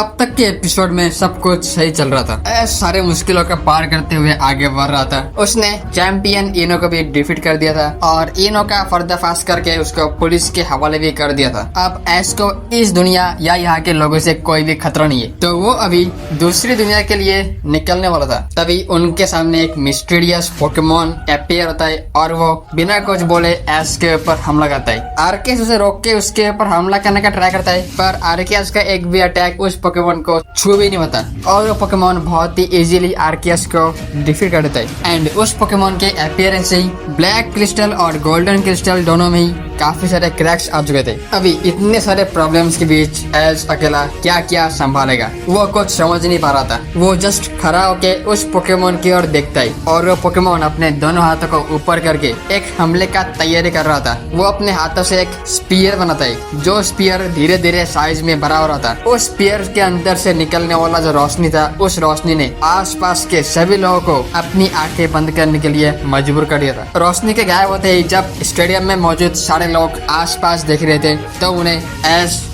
अब तक के एपिसोड में सब कुछ सही चल रहा था। सारे मुश्किलों का पार करते हुए आगे बढ़ रहा था। उसने चैंपियन इनो को भी डिफीट कर दिया था और इनो का पर्दाफाश करके उसको पुलिस के हवाले भी कर दिया था। अब ऐश को इस दुनिया या यहाँ के लोगों से कोई भी खतरा नहीं है, तो वो अभी दूसरी दुनिया के लिए निकलने वाला था। तभी उनके सामने एक मिस्टीरियस पोकेमॉन अपीयर होता है और वो बिना कुछ बोले ऐश के ऊपर हमला करता है। आर्केस उसे रोक के उसके ऊपर हमला करने का ट्राई करता है, पर आर्केस का एक भी अटैक उस पोकेमॉन को छू भी नहीं होता और वो पोकेमॉन बहुत ही इजीली आर्केस को डिफीट कर देता है। एंड उस पोकेमॉन के अपीयरेंस से ही ब्लैक क्रिस्टल और गोल्डन क्रिस्टल दोनों में ही काफी सारे क्रैक्स आ चुके थे। अभी इतने सारे प्रॉब्लम्स के बीच ऐश अकेला क्या क्या संभालेगा वो कुछ समझ नहीं पा रहा था। वो जस्ट खड़ा होके उस पोकेमॉन की ओर देखता है और वो पोकेमॉन अपने दोनों हाथों को ऊपर करके एक हमले का तैयारी कर रहा था। वो अपने हाथों से एक स्पीयर बनाता है, जो स्पीयर धीरे धीरे साइज में बढ़ा हो रहा था। उस स्पीयर के अंदर से निकलने वाला जो रोशनी था, उस रोशनी ने आसपास के सभी लोगों को अपनी आंखें बंद करने के लिए मजबूर कर दिया था। रोशनी के गायब होते ही जब स्टेडियम में मौजूद सारे लोग आसपास देख रहे थे तो उन्हें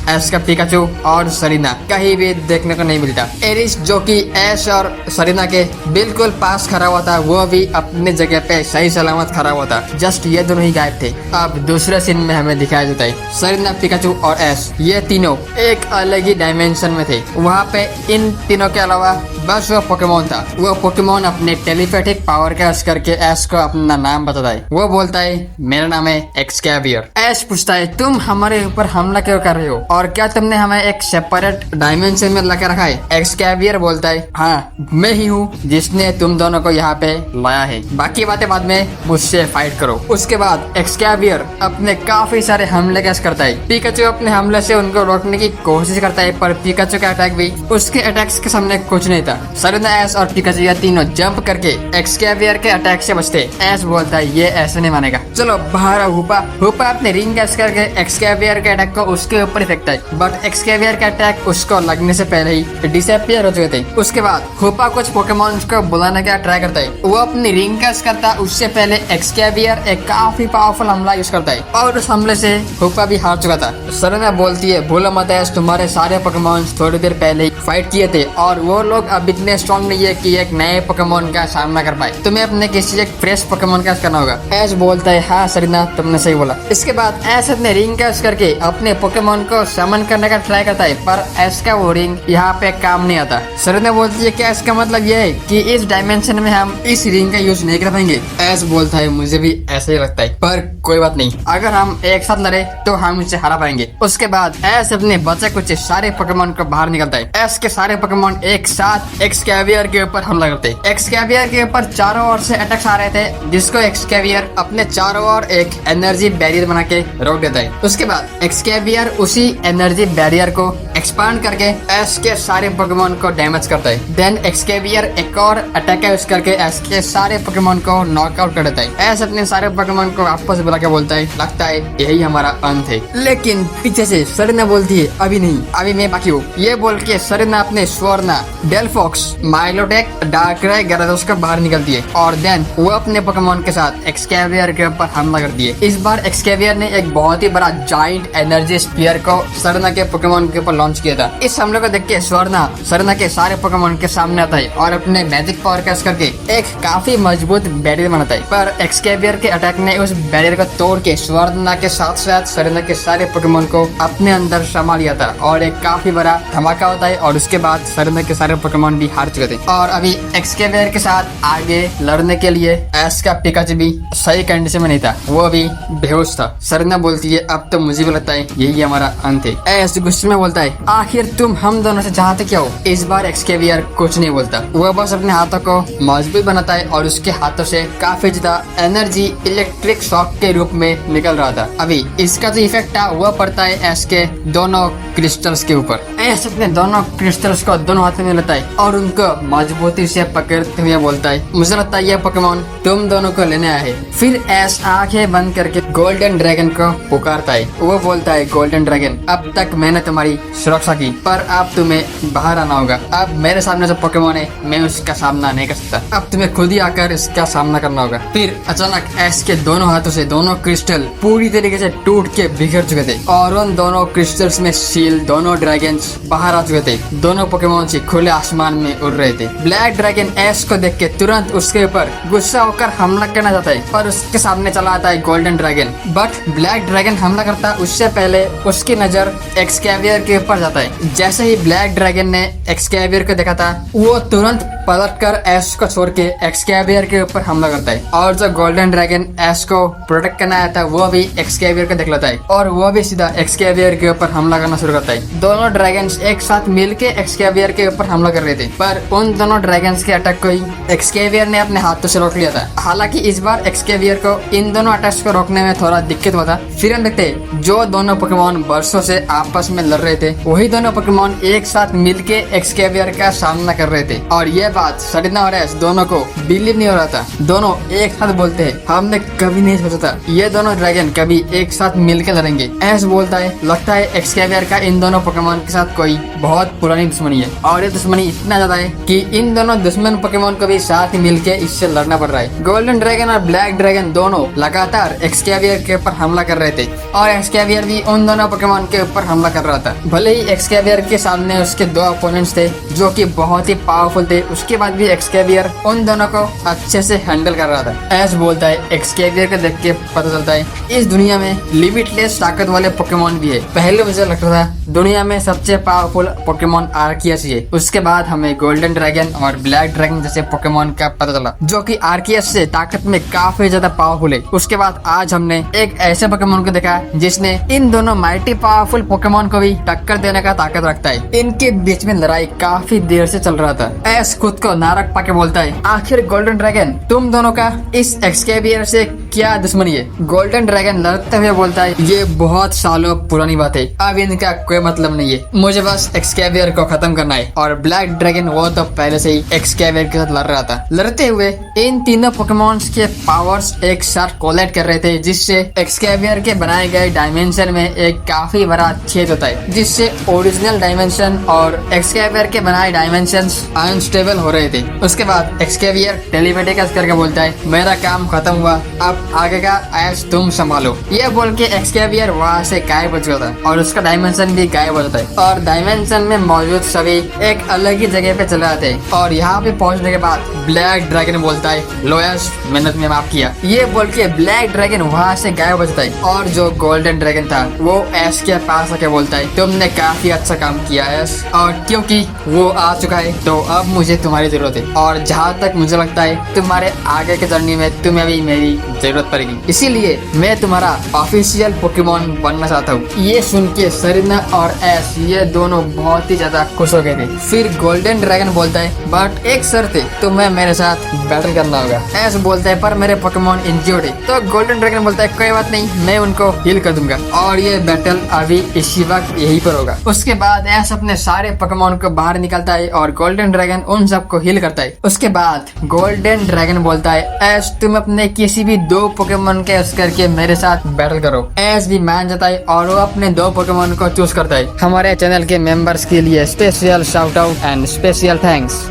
ऐश का पिकाचू और सरीना कहीं भी देखने को नहीं मिलता। एरिस जो कि ऐश और सरीना के बिल्कुल पास खड़ा हुआ था, वो भी अपने जगह पे सही सलामत खड़ा हुआ था। जस्ट ये दोनों ही गायब थे। अब दूसरे सीन में हमें दिखाया जाता है सरीना, पिकाचू और ऐश ये तीनों एक अलग ही डायमेंशन में थे। वहाँ पे इन तीनों के अलावा बस वो पोकेमॉन था। वो पोकेमॉन अपने टेलीपैथिक पावर का यूज करके ऐश को अपना नाम बताता है। वो बोलता है मेरा नाम है एक्सकैवियर। ऐश पूछता है तुम हमारे ऊपर हमला क्यों कर रहे हो और क्या तुमने हमें एक सेपरेट डायमेंशन में लगा रखा है? एक्सकैवियर बोलता है हाँ मैं ही हूँ जिसने तुम दोनों को यहाँ पे लाया है, बाकी बातें बाद में मुझसे फाइट करो। उसके बाद एक्सकैवियर अपने काफी सारे हमले कैसे करता है। पिकाचू अपने हमले से उनको रोकने की कोशिश करता है, पर पिकाचू का अटैक भी उसके अटैक्स के सामने कुछ नहीं था। सरीना, ऐश और पिकाचू ये तीनों जंप करके एक्सकैवियर के अटैक से बचते। ऐश बोलता है ये ऐसे नहीं मानेगा, चलो बाहर आओ। हुपा अपने रिंग कैच करके एक्सकैवियर के अटैक को उसके ऊपर फेंकता है, बट एक्सकैवियर का अटैक उसको लगने से पहले ही डिसअपियर हो चुके थे। उसके बाद हुपा कुछ पोकेमॉन्स को बुलाने का ट्राई करता है। वो अपनी रिंग कैच करता है, उससे पहले एक्सकैवियर एक काफी पावरफुल हमला यूज करता है और उस हमले से हुपा भी हार चुका था। सरीना बोलती है भूलो मत ऐश, तुम्हारे सारे पोकेमॉन्स थोड़ी देर पहले ही फाइट किए थे और वो लोग अब इतने स्ट्रॉन्ग नहीं है कि एक नए पोकेमॉन का सामना कर पाए। तुम्हें अपने किसी एक फ्रेश पोकेमॉन का करना होगा। ऐश बोलता है हाँ सरीना तुमने सही बोला। इसके बाद ऐश अपने रिंग कैच करके अपने पोकेमॉन को समन करने का ट्राई करता है, पर ऐश का वो रिंग यहाँ पे काम नहीं आता। सरीना बोलती है क्या इसका मतलब ये है कि इस डायमेंशन में हम इस रिंग का यूज नहीं कर पाएंगे? ऐश बोलता है मुझे भी ऐसे ही लगता है, पर कोई बात नहीं, अगर हम एक साथ लड़े तो हम इसे हरा पाएंगे। उसके बाद ऐश अपने बचे कुछ सारे पोकेमॉन को बाहर निकलता है। ऐश के सारे पोकेमॉन एक साथ एक्सकैवियर के ऊपर हमला करते हैं। एक्सकैवियर के ऊपर चारों ओर से अटैक्स आ रहे थे, जिसको एक्सकैवियर अपने चारों ओर एक एनर्जी बैरियर बना के रोक देता है। उसके बाद एक्सकैवियर उसी एनर्जी बैरियर को एक्सपांड करके ऐश के सारे पोकेमॉन को डैमेज करता है। देन एक्सकैवियर एक और अटैक यूज करके ऐश के सारे पोकेमॉन को नॉकआउट कर देता है। ऐश अपने सारे पोकेमॉन को वापस बुला के बोलता है लगता है यही हमारा अंत है। लेकिन पीछे से सरीना बोलती है अभी नहीं, अभी मैं बाकी हूँ। ये बोल के सरीना अपने स्वर्ना, डेलफॉक्स, माइलोटेक, डार्कराय, gyarados को बाहर निकलती है और देन वो अपने पोकेमॉन के साथ एक्सकैवियर के ऊपर हमला करती है। इस बार एक्सकैवियर ने एक बहुत ही बड़ा जाइंट एनर्जी स्पीयर को सरीना के पोकेमॉन के ऊपर लॉन्च किया था। इस हमले को देख के स्वर्ना सरीना के सारे पोकेमॉन के सामने आता है और अपने मैजिक पावर का यूज करके एक काफी मजबूत बैरियर बनाता है, पर एक्सकैवियर के अटैक ने उस बैरियर को तोड़ के स्वर्ना के साथ साथ सरीना के सारे पोकेमॉन को अपने अंदर समा लिया था और एक काफी बड़ा धमाका होता है और उसके बाद सरीना के सारे पोकेमॉन भी हार चुके थे। और अभी एक्सकैवियर के साथ आगे लड़ने के लिए ऐश का पिकाचू भी सही कंडीशन में नहीं था, वो भी बेहोश था। सरीना बोलती है अब तो मुझे भी लगता है यही हमारा अंत है। ऐश गुस्से में बोलता है आखिर तुम हम दोनों से चाहते क्या हो? इस बार एक्सकैवियर कुछ नहीं बोलता, वो बस अपने हाथों को मजबूत बनाता है और उसके हाथों से काफी ज्यादा एनर्जी इलेक्ट्रिक शॉक के रूप में निकल रहा था। अभी इसका जो इफेक्ट था वो पड़ता है ऐश के दोनों क्रिस्टल्स के ऊपर। ऐश अपने दोनों क्रिस्टल्स को दोनों हाथों में लेता है और उनको मजबूती से पकड़ते हुए बोलता है मुझे लगता है ये पोकेमॉन तुम दोनों को लेने आया है। फिर ऐश आंखें बंद करके गोल्डन ड्रैगन को पुकारता है। वो बोलता है गोल्डन ड्रैगन अब तक मैंने तुम्हारी सुरक्षा की, पर अब तुम्हें बाहर आना होगा। अब मेरे सामने जो पोकेमॉन है मैं उसका सामना नहीं कर सकता, अब तुम्हें खुद ही आकर इसका सामना करना होगा। फिर अचानक ऐश के दोनों हाथों से दोनों क्रिस्टल पूरी तरीके से टूट के बिखर चुके थे और उन दोनों क्रिस्टल्स में सील, दोनों ड्रैगन्स बाहर आ चुके थे। दोनों पोकेमोन खुले आसमान में उड़ रहे थे। ब्लैक ड्रैगन ऐश को देख के तुरंत उसके ऊपर गुस्सा होकर हमला करना चाहता है और उसके सामने चला आता है golden dragon. But black dragon हमला करता उससे पहले उसकी नजर एक्सकैवियर के ऊपर जाता है। जैसे ही ब्लैक ड्रैगन ने एक्सकैवियर को देखा था, वो तुरंत पलट कर ऐश को छोड़ के एक्सकैवियर के ऊपर हमला करता है और जो गोल्डन ड्रैगन ऐश को प्रोटेक्ट करना आया था वो भी एक्सकैवियर को देख लेता है और वो भी सीधा एक्सकैवियर के ऊपर हमला करना शुरू करता है। दोनों ड्रैगन्स एक साथ मिलके एक्सकैवियर के ऊपर हमला कर रहे थे, पर उन दोनों ड्रैगन्स के अटैक को ही एक्सकैवियर ने अपने हाथों से रोक लिया था। हालांकि इस बार एक्सकैवियर को इन दोनों अटैक्स को रोकने में थोड़ा दिक्कत हुआ था। फिर हम देखते जो दोनों पोकेमोन बरसों से आपस में लड़ रहे थे, वही दोनों पोकेमोन एक साथ मिलके एक्सकैवियर का सामना कर रहे थे। और ये बात सरीना और ऐश दोनों को बिलीव नहीं हो रहा था। दोनों एक साथ बोलते हैं, हमने कभी नहीं सोचा था ये दोनों ड्रैगन कभी एक साथ मिलकर लड़ेंगे। ऐश बोलता है, लगता है एक्सकैवियर का इन दोनों पोकेमोन के साथ कोई बहुत पुरानी दुश्मनी है और ये दुश्मनी इतना ज्यादा है कि इन दोनों दुश्मन पोकेमोन को भी साथ मिलके इससे लड़ना पड़ रहा है। गोल्डन ड्रैगन और ब्लैक ड्रैगन दोनों लगातार एक्सकैवियर के ऊपर हमला कर रहे थे और एक्सकैवियर भी उन दोनों पोकेमोन के ऊपर हमला कर रहा था। भले ही एक्सकैवियर के सामने उसके दो अपोनेंट्स थे जो कि बहुत ही पावरफुल थे, उसके बाद भी एक्सकैवियर उन दोनों को अच्छे से हैंडल कर रहा था। ऐश बोलता है, एक्सकैवियर को देख के पता चलता है इस दुनिया में लिमिटलेस ताकत वाले पोकेमोन भी है। पहले मुझे लगता था दुनिया में सबसे पावरफुल पोकेमोन आर्कियस ही है, उसके बाद हमें गोल्डन ड्रैगन और ब्लैक ड्रैगन जैसे पोकेमोन का पता चला जो कि आर्कियस से ताकत में काफी ज्यादा पावरफुल है। उसके बाद आज हमने एक ऐसे पोकेमोन को देखा जिसने इन दोनों माइटी पावरफुल पोकेमोन को भी टक्कर देने का ताकत रखता है। इनके बीच में लड़ाई काफी देर से चल रहा था। ऐश खुद को नारक पाके बोलता है, आखिर गोल्डन ड्रैगन तुम दोनों का इस एक्सकैवियर से क्या दुश्मनी है? गोल्डन ड्रैगन लड़ते हुए बोलता है, ये बहुत सालों पुरानी बात है, अब इनका कोई मतलब नहीं है, मुझे बस एक्सकैवियर को खत्म करना है। और ब्लैक ड्रैगन वो तो पहले से ही एक्सकैवियर के साथ लड़ रहा था। लड़ते हुए इन तीनों पोकेमोन्स के पावर्स एक साथ कोलाइड कर रहे थे, जिससे एक्सकैवियर के बनाए गए डायमेंशन में एक काफी बड़ा छेद होता है, जिससे ओरिजिनल डायमेंशन और एक्सकैवियर के बनाए डायमेंशन अनस्टेबल हो रहे थे। उसके बाद एक्सकैवियर टेलीपैथिक करके बोलता है, मेरा काम खत्म हुआ, अब आगे का ऐश तुम संभालो। ये बोल के एक्सकैवियर वहाँ से गायब हो चुका था और उसका डायमेंशन भी गायब हो जाता है और डायमेंशन में मौजूद सभी एक अलग ही जगह पे चले जाते हैं। और यहाँ पे पहुँचने के बाद ब्लैक ड्रैगन बोलता है, लो ऐश, मैंने तुम्हें माफ किया। ये बोल के ब्लैक ड्रैगन वहाँ से गायब हो जाता है और जो गोल्डन ड्रैगन था वो ऐश के पास आके बोलता है, तुमने काफी अच्छा काम किया ऐश, और क्योंकि वो आ चुका है तो अब मुझे तुम्हारी जरूरत है और जहाँ तक मुझे लगता है तुम्हारे आगे के जर्नी में तुम्हें भी मेरी जरूरत पड़ेगी, इसीलिए मैं तुम्हारा ऑफिशियल पोकेमोन बनना चाहता हूँ। ये सुन के सरीना और ऐश ये दोनों बहुत ही ज्यादा खुश हो गए थे। फिर गोल्डन ड्रैगन बोलता है, बट एक शर्त है, तुम्हें मेरे साथ बैटल करना होगा। ऐश बोलता है, पर मेरे पोकेमोन इंज्योर्ड है। तो गोल्डन ड्रैगन बोलता है, कोई बात नहीं, मैं उनको हील कर दूंगा और ये बैटल अभी इसी वक्त यहीं पर होगा। उसके बाद ऐश अपने सारे पोकेमोन को बाहर निकलता है और गोल्डन ड्रैगन उन सबको हील करता है। उसके बाद गोल्डन ड्रैगन बोलता है, ऐश तुम अपने किसी भी दो पोकेमोन के यूज करके मेरे साथ बैटल करो। ऐश भी मान जाता है और वो अपने दो पोकेमोन को चूज करता है। हमारे चैनल के मेंबर्स के लिए special shout out and special thanks.